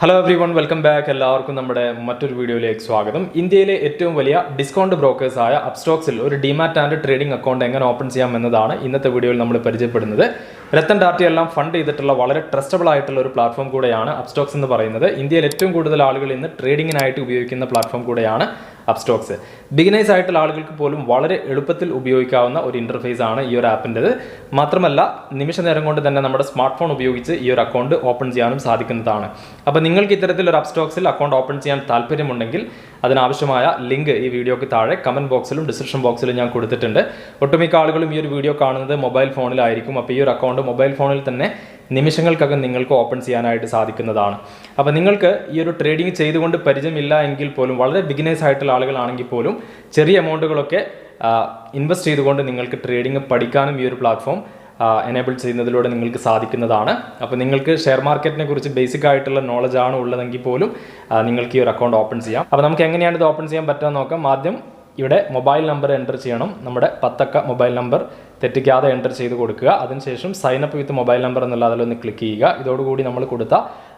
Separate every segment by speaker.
Speaker 1: Hello everyone, welcome back. എല്ലാവർക്കും നമ്മുടെ മറ്റൊരു വീഡിയോയിലേക്ക് സ്വാഗതം. ഇന്ത്യയിലെ ഏറ്റവും വലിയ ഡിസ്കൗണ്ട് ബ്രോക്കേഴ്സ് ആയ അപ്സ്റ്റോക്സിൽ ഒരു ഡിമാറ്റ് ആൻഡ് ട്രേഡിംഗ് അക്കൗണ്ട് എങ്ങനെ ഓപ്പൺ ചെയ്യാം എന്നതാണ് ഇന്നത്തെ വീഡിയോയിൽ നമ്മൾ പരിചയപ്പെടുന്നത്. രത്തൻ ടാറ്റ എല്ലാം ഫണ്ട് ചെയ്തിട്ടുള്ള വളരെ ട്രസ്റ്റബിൾ ആയിട്ടുള്ള ഒരു പ്ലാറ്റ്ഫോം കൂടെയാണ് അപ്സ്റ്റോക്സ് എന്ന് പറയുന്നത്. ഇന്ത്യയിൽ ഏറ്റവും കൂടുതൽ ആളുകൾ ഇന്ന് ട്രേഡിംഗിനായിട്ട് ഉപയോഗിക്കുന്ന പ്ലാറ്റ്ഫോം കൂടെയാണ് അപ്സ്റ്റോക്സ്. ബിഗിനേഴ്സ് ആയിട്ടുള്ള ആളുകൾക്ക് പോലും വളരെ എളുപ്പത്തിൽ ഉപയോഗിക്കാവുന്ന ഒരു ഇന്റർഫേസ് ആണ് ഈ ഒരു ആപ്പിൻ്റെത്. മാത്രമല്ല നിമിഷ നേരം കൊണ്ട് തന്നെ നമ്മുടെ സ്മാർട്ട് ഫോൺ ഉപയോഗിച്ച് ഈ ഒരു അക്കൗണ്ട് ഓപ്പൺ ചെയ്യാനും സാധിക്കുന്നതാണ്. അപ്പോൾ നിങ്ങൾക്ക് ഇത്തരത്തിലൊരു അപ്സ്റ്റോക്സിൽ അക്കൗണ്ട് ഓപ്പൺ ചെയ്യാൻ താല്പര്യമുണ്ടെങ്കിൽ അതിനാവശ്യമായ ലിങ്ക് ഈ വീഡിയോക്ക് താഴെ കമന്റ് ബോക്സിലും ഡിസ്ക്രിപ്ഷൻ ബോക്സിലും ഞാൻ കൊടുത്തിട്ടുണ്ട്. ഒട്ടുമിക്ക ആളുകളും ഈ ഒരു വീഡിയോ കാണുന്നത് മൊബൈൽ ഫോണിലായിരിക്കും. അപ്പോൾ ഈ ഒരു അക്കൗണ്ട് മൊബൈൽ ഫോണിൽ തന്നെ നിമിഷങ്ങൾക്കകം നിങ്ങൾക്ക് ഓപ്പൺ ചെയ്യാനായിട്ട് സാധിക്കുന്നതാണ്. അപ്പോൾ നിങ്ങൾക്ക് ഈ ഒരു ട്രേഡിംഗ് ചെയ്തുകൊണ്ട് പരിചയമില്ല എങ്കിൽ പോലും വളരെ ബിഗിനേഴ്സ് ആയിട്ടുള്ള ആളുകളാണെങ്കിൽ പോലും ചെറിയ എമൗണ്ടുകളൊക്കെ ഇൻവെസ്റ്റ് ചെയ്തുകൊണ്ട് നിങ്ങൾക്ക് ട്രേഡിംഗ് പഠിക്കാനും ഈ ഒരു പ്ലാറ്റ്ഫോം എനേബിൾ ചെയ്യുന്നതിലൂടെ നിങ്ങൾക്ക് സാധിക്കുന്നതാണ്. അപ്പോൾ നിങ്ങൾക്ക് ഷെയർ മാർക്കറ്റിനെ കുറിച്ച് ബേസിക് ആയിട്ടുള്ള നോളജ് ആണ് ഉള്ളതെങ്കിൽ പോലും നിങ്ങൾക്ക് ഈ ഒരു അക്കൗണ്ട് ഓപ്പൺ ചെയ്യാം. അപ്പോൾ നമുക്ക് എങ്ങനെയാണ് ഇത് ഓപ്പൺ ചെയ്യാൻ പറ്റുക നോക്കാം. ആദ്യം ഇവിടെ മൊബൈൽ നമ്പർ എൻ്റർ ചെയ്യണം. നമ്മുടെ 10 അക്ക മൊബൈൽ നമ്പർ തെറ്റിക്കാതെ എൻ്റർ ചെയ്ത് കൊടുക്കുക. അതിനുശേഷം sign up with mobile number എന്നുള്ള അതിലൊന്ന് ക്ലിക്ക് ചെയ്യുക. ഇതോടുകൂടി നമ്മൾ കൊടുത്ത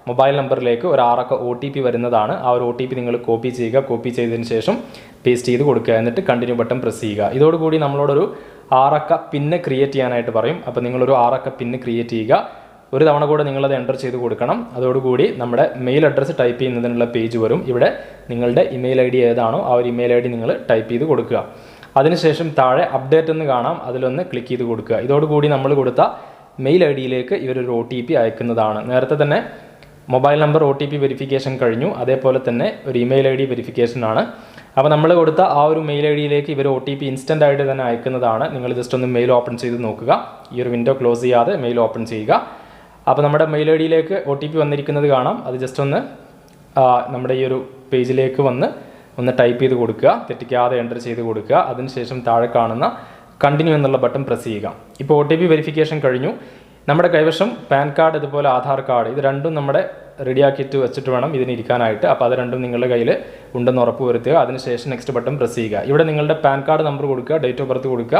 Speaker 1: മൊബൈൽ നമ്പറിലേക്ക് ഒരു 6 അക്ക OTP വരുന്നതാണ്. ആ ഒരു OTP നിങ്ങൾ കോപ്പി ചെയ്യുക. കോപ്പി ചെയ്തതിന് ശേഷം പേസ്റ്റ് ചെയ്ത് കൊടുക്കുക. എന്നിട്ട് കണ്ടിന്യൂ ബട്ടൺ പ്രസ് ചെയ്യുക. ഇതോടുകൂടി നമ്മളോടൊരു 6 അക്ക പിന്ന് ക്രിയേറ്റ് ചെയ്യാനായിട്ട് പറയും. അപ്പോൾ നിങ്ങളൊരു 6 അക്ക പിന്ന് ക്രിയേറ്റ് ചെയ്യുക. ഒരു തവണ കൂടെ നിങ്ങളത് എൻ്റർ ചെയ്ത് കൊടുക്കണം. അതോടുകൂടി നമ്മുടെ മെയിൽ അഡ്രസ്സ് ടൈപ്പ് ചെയ്യുന്നതിനുള്ള പേജ് വരും. ഇവിടെ നിങ്ങളുടെ ഇമെയിൽ ID ഏതാണോ ആ ഒരു ഇമെയിൽ ID നിങ്ങൾ ടൈപ്പ് ചെയ്ത് കൊടുക്കുക. അതിനുശേഷം താഴെ അപ്ഡേറ്റ് എന്ന് കാണാം, അതിലൊന്ന് ക്ലിക്ക് ചെയ്ത് കൊടുക്കുക. ഇതോടുകൂടി നമ്മൾ കൊടുത്ത മെയിൽ IDയിലേക്ക് ഇവരൊരു OTP അയക്കുന്നതാണ്. നേരത്തെ തന്നെ മൊബൈൽ നമ്പർ OTP വെരിഫിക്കേഷൻ കഴിഞ്ഞു. അതേപോലെ തന്നെ ഒരു ഇമെയിൽ ID വെരിഫിക്കേഷൻ ആണ്. അപ്പോൾ നമ്മൾ കൊടുത്ത ആ ഒരു മെയിൽ IDയിലേക്ക് ഇവർ OTP ഇൻസ്റ്റൻ്റ് ആയിട്ട് തന്നെ അയക്കുന്നതാണ്. നിങ്ങൾ ജസ്റ്റ് ഒന്ന് മെയിൽ ഓപ്പൺ ചെയ്ത് നോക്കുക. ഈ ഒരു വിൻഡോ ക്ലോസ് ചെയ്യാതെ മെയിൽ ഓപ്പൺ ചെയ്യുക. അപ്പോൾ നമ്മുടെ മെയിൽ IDയിലേക്ക് OTP വന്നിരിക്കുന്നത് കാണാം. അത് ജസ്റ്റ് ഒന്ന് നമ്മുടെ ഈ ഒരു പേജിലേക്ക് വന്ന് ഒന്ന് ടൈപ്പ് ചെയ്ത് കൊടുക്കുക. തെറ്റിക്കാതെ എൻ്റർ ചെയ്ത് കൊടുക്കുക. അതിനുശേഷം താഴെ കാണുന്ന കണ്ടിന്യൂ എന്നുള്ള ബട്ടൺ പ്രസ് ചെയ്യുക. ഇപ്പോൾ OTP വെരിഫിക്കേഷൻ കഴിഞ്ഞു. നമ്മുടെ കൈവശം പാൻ കാർഡ് അതുപോലെ ആധാർ കാർഡ് ഇത് രണ്ടും നമ്മുടെ റെഡിയാക്കിയിട്ട് വെച്ചിട്ട് വേണം ഇതിന് ഇരിക്കാനായിട്ട്. അപ്പോൾ അത് രണ്ടും നിങ്ങളുടെ കയ്യിൽ ഉണ്ടെന്ന് ഉറപ്പ് വരുത്തുക. അതിനുശേഷം നെക്സ്റ്റ് ബട്ടൺ പ്രസ് ചെയ്യുക. ഇവിടെ നിങ്ങളുടെ പാൻ കാർഡ് നമ്പർ കൊടുക്കുക, ഡേറ്റ് ഓഫ് ബർത്ത് കൊടുക്കുക.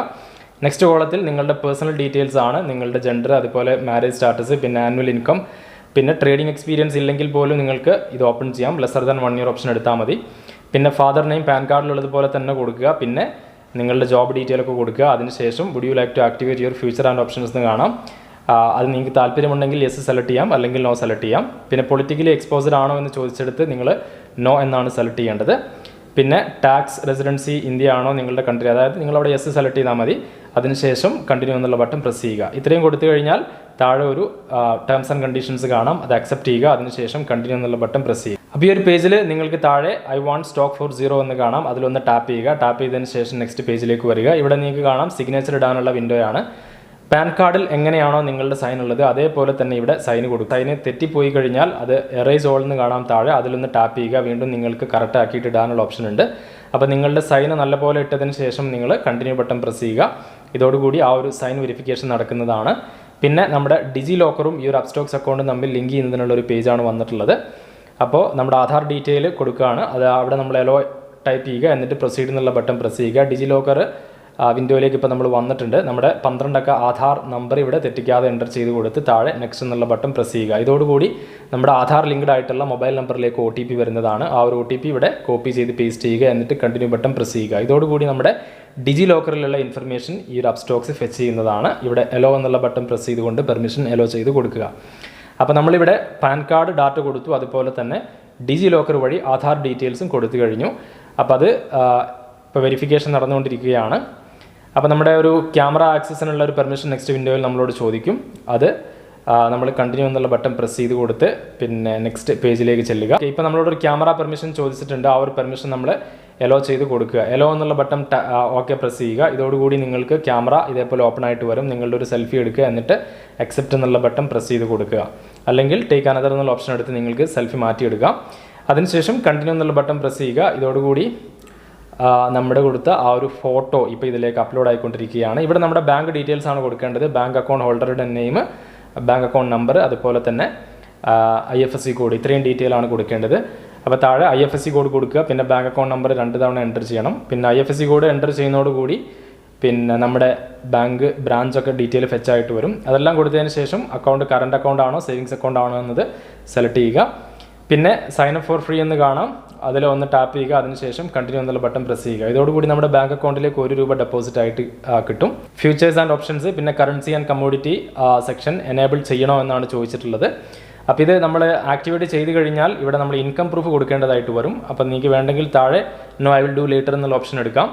Speaker 1: നെക്സ്റ്റ് കോളത്തിൽ നിങ്ങളുടെ പേഴ്സണൽ ഡീറ്റെയിൽസ് ആണ്, നിങ്ങളുടെ ജെൻഡർ, അതുപോലെ മാരേജ് സ്റ്റാറ്റസ്, പിന്നെ ആനുവൽ ഇൻകം, പിന്നെ ട്രേഡിംഗ് എക്സ്പീരിയൻസ് ഇല്ലെങ്കിൽ പോലും നിങ്ങൾക്ക് ഇത് ഓപ്പൺ ചെയ്യാം. ലെസർ ദാൻ 1 ഇയർ ഓപ്ഷൻ എടുത്താൽ മതി. പിന്നെ ഫാദർ നെയിം പാൻ കാർഡിലുള്ളതുപോലെ തന്നെ കൊടുക്കുക. പിന്നെ നിങ്ങളുടെ ജോബ് ഡീറ്റെയിൽ ഒക്കെ കൊടുക്കുക. അതിനുശേഷം would you like to activate your future and options എന്ന് കാണാം. അത് നിങ്ങൾക്ക് താല്പര്യമുണ്ടെങ്കിൽ യെസ് സെലക്ട് ചെയ്യാം, അല്ലെങ്കിൽ നോ സെലക്ട് ചെയ്യാം. പിന്നെ പൊളിറ്റിക്കലി എക്സ്പോസ്ഡ് ആണോ എന്ന് ചോദിച്ചെടുത്ത് നിങ്ങൾ നോ എന്നാണ് സെലക്ട് ചെയ്യേണ്ടത്. പിന്നെ ടാക്സ് റെസിഡൻസി ഇന്ത്യ ആണോ നിങ്ങളുടെ കൺട്രി, അതായത് നിങ്ങളവിടെ യെസ് സെലക്ട് ചെയ്താൽ മതി. അതിനുശേഷം കണ്ടിന്യൂ എന്നുള്ള ബട്ടൺ പ്രസ് ചെയ്യുക. ഇത്രയും കൊടുത്തു കഴിഞ്ഞാൽ താഴെ ഒരു ടേംസ് ആൻഡ് കണ്ടീഷൻസ് കാണാം, അത് അക്സെപ്റ്റ് ചെയ്യുക. അതിനുശേഷം കണ്ടിന്യൂ എന്നുള്ള ബട്ടൺ പ്രസ് ചെയ്യുക. അപ്പോൾ ഈ ഒരു പേജിൽ നിങ്ങൾക്ക് താഴെ ഐ വാണ്ട് സ്റ്റോക്ക് ഫോർ 0 എന്ന് കാണാം. അതിലൊന്ന് ടാപ്പ് ചെയ്യുക. ടാപ്പ് ചെയ്തതിന് ശേഷം നെക്സ്റ്റ് പേജിലേക്ക് വരിക. ഇവിടെ നിങ്ങൾക്ക് കാണാം സിഗ്നേച്ചർ ഇടാനുള്ള വിൻഡോയാണ്. പാൻ കാർഡിൽ എങ്ങനെയാണോ നിങ്ങളുടെ സൈൻ ഉള്ളത് അതേപോലെ തന്നെ ഇവിടെ സൈൻ കൊടുക്കും. സൈന് തെറ്റിപ്പോയി കഴിഞ്ഞാൽ അത് എറേസ് ഓൾ എന്ന് കാണാം താഴെ, അതിലൊന്ന് ടാപ്പ് ചെയ്യുക. വീണ്ടും നിങ്ങൾക്ക് കറക്റ്റ് ആക്കിയിട്ട് ഇടാനുള്ള ഓപ്ഷൻ ഉണ്ട്. അപ്പോൾ നിങ്ങളുടെ സൈന് നല്ലപോലെ ഇട്ടതിന് ശേഷം നിങ്ങൾ കണ്ടിന്യൂ ബട്ടൺ പ്രസ് ചെയ്യുക. ഇതോടുകൂടി ആ ഒരു സൈൻ വെരിഫിക്കേഷൻ നടക്കുന്നതാണ്. പിന്നെ നമ്മുടെ ഡിജി ലോക്കറും ഈ ഒരു അപ്സ്റ്റോക്സ് അക്കൗണ്ടും തമ്മിൽ ലിങ്ക് ചെയ്യുന്നതിനുള്ള ഒരു പേജാണ് വന്നിട്ടുള്ളത്. അപ്പോൾ നമ്മുടെ ആധാർ ഡീറ്റെയിൽ കൊടുക്കുകയാണ്. അത് അവിടെ നമ്മൾ എലോ ടൈപ്പ് ചെയ്യുക. എന്നിട്ട് പ്രൊസീഡ് എന്നുള്ള ബട്ടൺ പ്രസ് ചെയ്യുക. ഡിജി ലോക്കർ വിൻഡോയിലേക്ക് ഇപ്പോൾ നമ്മൾ വന്നിട്ടുണ്ട്. നമ്മുടെ 12 അക്ക ആധാർ നമ്പർ ഇവിടെ തെറ്റിക്കാതെ എൻ്റർ ചെയ്ത് കൊടുത്ത് താഴെ നെക്സ്റ്റ് എന്നുള്ള ബട്ടൺ പ്രസ് ചെയ്യുക. ഇതോടുകൂടി നമ്മുടെ ആധാർ ലിങ്ക്ഡ് ആയിട്ടുള്ള മൊബൈൽ നമ്പറിലേക്ക് OTP വരുന്നതാണ്. ആ ഒരു OTP ഇവിടെ കോപ്പി ചെയ്ത് പേസ്റ്റ് ചെയ്യുക. എന്നിട്ട് കണ്ടിന്യൂ ബട്ടൺ പ്രസ് ചെയ്യുക. ഇതോടുകൂടി നമ്മുടെ ഡിജി ലോക്കറിലുള്ള ഇൻഫർമേഷൻ ഈ ഒരു അപ്സ്റ്റോക്സ് ഫെച്ച് ചെയ്യുന്നതാണ്. ഇവിടെ എലോ എന്നുള്ള ബട്ടൺ പ്രസ് ചെയ്തുകൊണ്ട് പെർമിഷൻ എലോ ചെയ്ത് കൊടുക്കുക. അപ്പോൾ നമ്മളിവിടെ പാൻ കാർഡ് ഡാറ്റ കൊടുത്തു, അതുപോലെ തന്നെ ഡിജി ലോക്കർ വഴി ആധാർ ഡീറ്റെയിൽസും കൊടുത്തു കഴിഞ്ഞു. അപ്പോൾ അത് ഇപ്പോൾ വെരിഫിക്കേഷൻ നടന്നുകൊണ്ടിരിക്കുകയാണ്. അപ്പോൾ നമ്മുടെ ഒരു ക്യാമറ ആക്സസിനുള്ള ഒരു പെർമിഷൻ നെക്സ്റ്റ് വിൻഡോയിൽ നമ്മളോട് ചോദിക്കും. അത് നമ്മൾ കണ്ടിന്യൂ എന്നുള്ള ബട്ടൺ പ്രസ് ചെയ്ത് കൊടുത്ത് പിന്നെ നെക്സ്റ്റ് പേജിലേക്ക് ചെല്ലുക. ഇപ്പോൾ നമ്മളോട് ഒരു ക്യാമറ പെർമിഷൻ ചോദിച്ചിട്ടുണ്ട്. ആ ഒരു പെർമിഷൻ നമ്മൾ എലോ ചെയ്ത് കൊടുക്കുക. എലോ എന്നുള്ള ബട്ടൺ ഓക്കെ പ്രസ് ചെയ്യുക. ഇതോടുകൂടി നിങ്ങൾക്ക് ക്യാമറ ഇതേപോലെ ഓപ്പൺ ആയിട്ട് വരും. നിങ്ങളുടെ ഒരു സെൽഫി എടുക്കുക. എന്നിട്ട് അക്സെപ്റ്റ് എന്നുള്ള ബട്ടൺ പ്രസ് ചെയ്ത് കൊടുക്കുക. അല്ലെങ്കിൽ ടേക്ക് അനദർ എന്നുള്ള ഓപ്ഷൻ എടുത്ത് നിങ്ങൾക്ക് സെൽഫി മാറ്റിയെടുക്കാം. അതിനുശേഷം കണ്ടിന്യൂ എന്നുള്ള ബട്ടൺ പ്രസ് ചെയ്യുക. ഇതോടുകൂടി നമ്മുടെ കൊടുത്ത ആ ഒരു ഫോട്ടോ ഇപ്പോൾ ഇതിലേക്ക് അപ്ലോഡ് ആയിക്കൊണ്ടിരിക്കുകയാണ്. ഇവിടെ നമ്മുടെ ബാങ്ക് ഡീറ്റെയിൽസ് ആണ് കൊടുക്കേണ്ടത്. ബാങ്ക് അക്കൗണ്ട് ഹോൾഡറുടെ നെയിം, ബാങ്ക് അക്കൗണ്ട് നമ്പർ, അതുപോലെ തന്നെ IFSC കോഡ്, ഇത്രയും ഡീറ്റെയിൽ ആണ് കൊടുക്കേണ്ടത്. അപ്പോൾ താഴെ IFSC കോഡ് കൊടുക്കുക. പിന്നെ ബാങ്ക് അക്കൗണ്ട് നമ്പർ 2 തവണ എൻ്റർ ചെയ്യണം. പിന്നെ IFSC കോഡ് എൻ്റർ ചെയ്യുന്നതോടുകൂടി പിന്നെ നമ്മുടെ ബാങ്ക് ബ്രാഞ്ചൊക്കെ ഡീറ്റെയിൽ ഫെച്ച് ആയിട്ട് വരും. അതെല്ലാം കൊടുത്തതിന് ശേഷം അക്കൗണ്ട് കറണ്ട് അക്കൗണ്ട് ആണോ സേവിങ്സ് അക്കൗണ്ട് ആണോ എന്നത് സെലക്ട് ചെയ്യുക. പിന്നെ സൈൻ അപ്പ് ഫോർ ഫ്രീ എന്ന് കാണാം. അതിൽ ഒന്ന് ടാപ്പ് ചെയ്യുക, അതിനുശേഷം കണ്ടിന്യൂ എന്നുള്ള ബട്ടൺ പ്രസ് ചെയ്യുക. ഇതോടുകൂടി നമ്മുടെ ബാങ്ക് അക്കൗണ്ടിലേക്ക് ₹1 ഡെപ്പോസിറ്റ് ആയിട്ട് കിട്ടും. ഫ്യൂച്ചേഴ്സ് ആൻഡ് ഓപ്ഷൻസ് പിന്നെ currency and commodity section enable ചെയ്യണോ എന്നാണ് ചോദിച്ചിട്ടുള്ളത്. അപ്പോൾ ഇത് നമ്മൾ ആക്ടിവേറ്റ് ചെയ്ത് കഴിഞ്ഞാൽ ഇവിടെ നമ്മൾ ഇൻകം പ്രൂഫ് കൊടുക്കേണ്ടതായിട്ട് വരും. അപ്പോൾ നിങ്ങൾക്ക് വേണ്ടെങ്കിൽ താഴെ no I will do later എന്നുള്ള ഓപ്ഷൻ എടുക്കാം.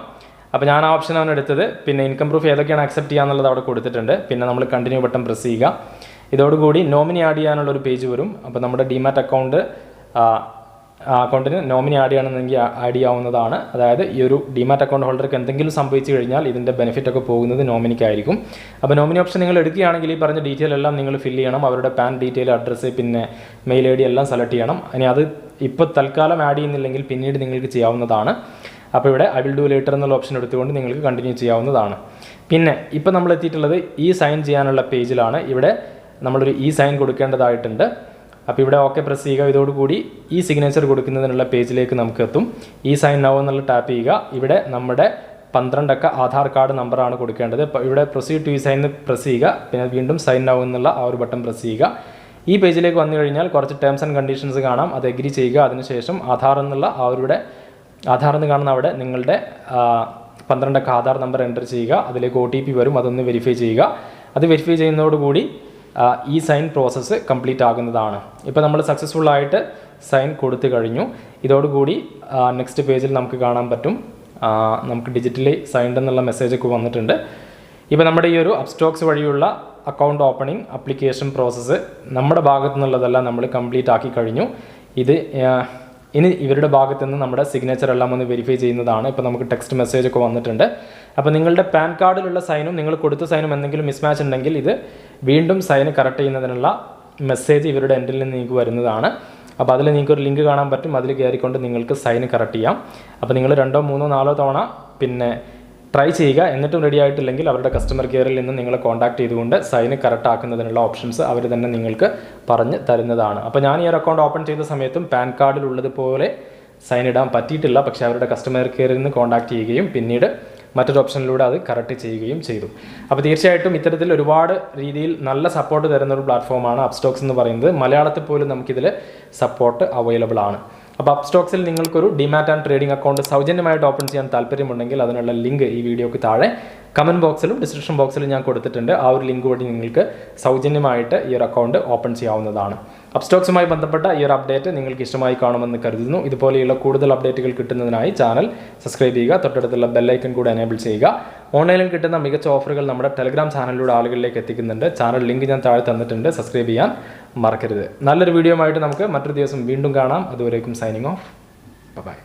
Speaker 1: അപ്പോൾ ഞാൻ ആ ഓപ്ഷനാണ് എടുത്തത്. പിന്നെ ഇൻകം പ്രൂഫ് ഏതൊക്കെയാണ് അക്സെപ്റ്റ് ചെയ്യാന്നുള്ളത് അവിടെ കൊടുത്തിട്ടുണ്ട്. പിന്നെ നമ്മൾ കണ്ടിന്യൂ ബട്ടൺ പ്രസ് ചെയ്യുക. ഇതോടുകൂടി നോമിനി ആഡ് ചെയ്യാനുള്ള ഒരു പേജ് വരും. അപ്പോൾ നമ്മുടെ ഡിമാറ്റ് അക്കൗണ്ടിന് നോമിനി ആഡ് ചെയ്യണമെന്നെങ്കിൽ ആഡ് ചെയ്യാവുന്നതാണ്. അതായത് ഈ ഒരു ഡിമാറ്റ് അക്കൗണ്ട് ഹോൾഡർക്ക് എന്തെങ്കിലും സംഭവിച്ചു കഴിഞ്ഞാൽ ഇതിൻ്റെ ബെനിഫിറ്റ് ഒക്കെ പോകുന്നത് നോമിനിക്കായിരിക്കും. അപ്പോൾ നോമിനി ഓപ്ഷൻ നിങ്ങൾ എടുക്കുകയാണെങ്കിൽ ഈ പറഞ്ഞ ഡീറ്റെയിൽ എല്ലാം നിങ്ങൾ ഫില്ല് ചെയ്യണം. അവരുടെ പാൻ ഡീറ്റെയിൽ, അഡ്രസ്സ്, പിന്നെ മെയിൽ ID എല്ലാം സെലക്ട് ചെയ്യണം. ഇനി അത് ഇപ്പോൾ തൽക്കാലം ആഡ് ചെയ്യുന്നില്ലെങ്കിൽ പിന്നീട് നിങ്ങൾക്ക് ചെയ്യാവുന്നതാണ്. അപ്പോൾ ഇവിടെ ഐ വിൽ ഡു ലേറ്റർ എന്നുള്ള ഓപ്ഷൻ എടുത്തുകൊണ്ട് നിങ്ങൾക്ക് കണ്ടിന്യൂ ചെയ്യാവുന്നതാണ്. പിന്നെ ഇപ്പോൾ നമ്മൾ എത്തിയിട്ടുള്ളത് ഈ സൈൻ ചെയ്യാനുള്ള പേജിലാണ്. ഇവിടെ നമ്മളൊരു സൈൻ കൊടുക്കേണ്ടതായിട്ടുണ്ട്. അപ്പോൾ ഇവിടെ ഓക്കെ പ്രസ് ചെയ്യുക. ഇതോടുകൂടി സിഗ്നേച്ചർ കൊടുക്കുന്നതിനുള്ള പേജിലേക്ക് നമുക്ക് എത്തും. സൈൻ നൗ എന്നുള്ള ടാപ്പ് ചെയ്യുക. ഇവിടെ നമ്മുടെ 12 അക്ക ആധാർ കാർഡ് നമ്പറാണ് കൊടുക്കേണ്ടത്. ഇപ്പോൾ ഇവിടെ പ്രൊസീഡ് ടു സൈൻ പ്രസ് ചെയ്യുക. പിന്നെ വീണ്ടും സൈൻ നൗ എന്നുള്ള ആ ഒരു ബട്ടൺ പ്രസ് ചെയ്യുക. ഈ പേജിലേക്ക് വന്നു കഴിഞ്ഞാൽ കുറച്ച് ടേംസ് ആൻഡ് കണ്ടീഷൻസ് കാണാം. അത് എഗ്രി ചെയ്യുക. അതിനുശേഷം ആധാർ എന്നുള്ള ആധാർ എന്ന് കാണുന്ന അവിടെ നിങ്ങളുടെ 12 അക്ക ആധാർ നമ്പർ എൻ്റർ ചെയ്യുക. അതിലേക്ക് OTP വരും. അതൊന്ന് വെരിഫൈ ചെയ്യുക. അത് വെരിഫൈ ചെയ്യുന്നതോടുകൂടി സൈൻ പ്രോസസ്സ് കംപ്ലീറ്റ് ആകുന്നതാണ്. ഇപ്പോൾ നമ്മൾ സക്സസ്ഫുൾ ആയിട്ട് സൈൻ കൊടുത്തു കഴിഞ്ഞു. ഇതോടുകൂടി നെക്സ്റ്റ് പേജിൽ നമുക്ക് കാണാൻ പറ്റും, നമുക്ക് ഡിജിറ്റലി സൈൻഡ് എന്നുള്ള മെസ്സേജൊക്കെ വന്നിട്ടുണ്ട്. ഇപ്പോൾ നമ്മുടെ ഈ ഒരു അപ്സ്റ്റോക്സ് വഴിയുള്ള അക്കൗണ്ട് ഓപ്പണിംഗ് ആപ്ലിക്കേഷൻ പ്രോസസ്സ് നമ്മുടെ ഭാഗത്തു നിന്നുള്ളതെല്ലാം നമ്മൾ കംപ്ലീറ്റ് ആക്കി കഴിഞ്ഞു. ഇനി ഇവരുടെ ഭാഗത്തു നിന്ന് നമ്മുടെ സിഗ്നേച്ചർ എല്ലാം ഒന്ന് വെരിഫൈ ചെയ്യുന്നതാണ്. ഇപ്പോൾ നമുക്ക് ടെക്സ്റ്റ് മെസ്സേജൊക്കെ വന്നിട്ടുണ്ട്. അപ്പോൾ നിങ്ങളുടെ പാൻ കാർഡിലുള്ള സൈനും നിങ്ങൾ കൊടുത്ത സൈനും എന്തെങ്കിലും മിസ്മാച്ച് ഉണ്ടെങ്കിൽ ഇത് വീണ്ടും സൈന് കറക്റ്റ് ചെയ്യുന്നതിനുള്ള മെസ്സേജ് ഇവരുടെ എൻഡിൽ നിന്ന് നിങ്ങൾക്ക് വരുന്നതാണ്. അപ്പോൾ അതിൽ നിങ്ങൾക്ക് ഒരു ലിങ്ക് കാണാൻ പറ്റും. അതിൽ കയറിക്കൊണ്ട് നിങ്ങൾക്ക് സൈന് കറക്റ്റ് ചെയ്യാം. അപ്പോൾ നിങ്ങൾ 2, 3, 4 തവണ പിന്നെ ട്രൈ ചെയ്യുക. എന്നിട്ടും റെഡി ആയിട്ടില്ലെങ്കിൽ അവരുടെ കസ്റ്റമർ കെയറിൽ നിന്ന് നിങ്ങളെ കോൺടാക്ട് ചെയ്തുകൊണ്ട് സൈന് കറക്റ്റ് ആക്കുന്നതിനുള്ള ഓപ്ഷൻസ് അവർ തന്നെ നിങ്ങൾക്ക് പറഞ്ഞ് തരുന്നതാണ്. അപ്പോൾ ഞാൻ ഈ ഒരു അക്കൗണ്ട് ഓപ്പൺ ചെയ്ത സമയത്തും പാൻ കാർഡിലുള്ളതുപോലെ സൈൻ ഇടാൻ പറ്റിയിട്ടില്ല. പക്ഷേ അവരുടെ കസ്റ്റമർ കെയറിൽ നിന്ന് കോൺടാക്ട് ചെയ്യുകയും പിന്നീട് മറ്റൊരു ഓപ്ഷനിലൂടെ അത് കറക്റ്റ് ചെയ്യുകയും ചെയ്തു. അപ്പോൾ തീർച്ചയായിട്ടും ഇത്തരത്തിൽ ഒരുപാട് രീതിയിൽ നല്ല സപ്പോർട്ട് തരുന്ന ഒരു പ്ലാറ്റ്ഫോമാണ് അപ്സ്റ്റോക്സ് എന്ന് പറയുന്നത്. മലയാളത്തിൽ പോലും നമുക്കിതിൽ സപ്പോർട്ട് അവൈലബിൾ ആണ്. അപ്പോൾ അപ്സ്റ്റോക്സിൽ നിങ്ങൾക്കൊരു ഡിമാറ്റ് ആൻഡ് ട്രേഡിംഗ് അക്കൗണ്ട് സൗജന്യമായിട്ട് ഓപ്പൺ ചെയ്യാൻ താല്പര്യമുണ്ടെങ്കിൽ അതിനുള്ള ലിങ്ക് ഈ വീഡിയോക്ക് താഴെ കമൻറ്റ് ബോക്സിലും ഡിസ്ക്രിപ്ഷൻ ബോക്സിലും ഞാൻ കൊടുത്തിട്ടുണ്ട്. ആ ഒരു ലിങ്ക് വഴി നിങ്ങൾക്ക് സൗജന്യമായിട്ട് ഈ ഒരു അക്കൗണ്ട് ഓപ്പൺ ചെയ്യാവുന്നതാണ്. അപ്സ്റ്റോക്സുമായി ബന്ധപ്പെട്ട ഈ ഒരു അപ്ഡേറ്റ് നിങ്ങൾക്ക് ഇഷ്ടമായി കാണുമെന്ന് കരുതുന്നു. ഇതുപോലെയുള്ള കൂടുതൽ അപ്ഡേറ്റുകൾ കിട്ടുന്നതിനായി ചാനൽ സബ്സ്ക്രൈബ് ചെയ്യുക. തൊട്ടടുത്തുള്ള ബെല്ലൈക്കൺ കൂടെ എനേബിൾ ചെയ്യുക. ഓൺലൈനിൽ കിട്ടുന്ന മികച്ച ഓഫറുകൾ നമ്മുടെ ടെലഗ്രാം ചാനലിലൂടെ ആളുകളിലേക്ക് എത്തിക്കുന്നുണ്ട്. ചാനൽ ലിങ്ക് ഞാൻ താഴെ തന്നിട്ടുണ്ട്. സബ്സ്ക്രൈബ് ചെയ്യാൻ മറക്കരുത്. നല്ലൊരു വീഡിയോ ആയിട്ട് നമുക്ക് മറ്റൊരു ദിവസം വീണ്ടും കാണാം. അതുവരേക്കും സൈനിങ് ഓഫ്. ബൈ.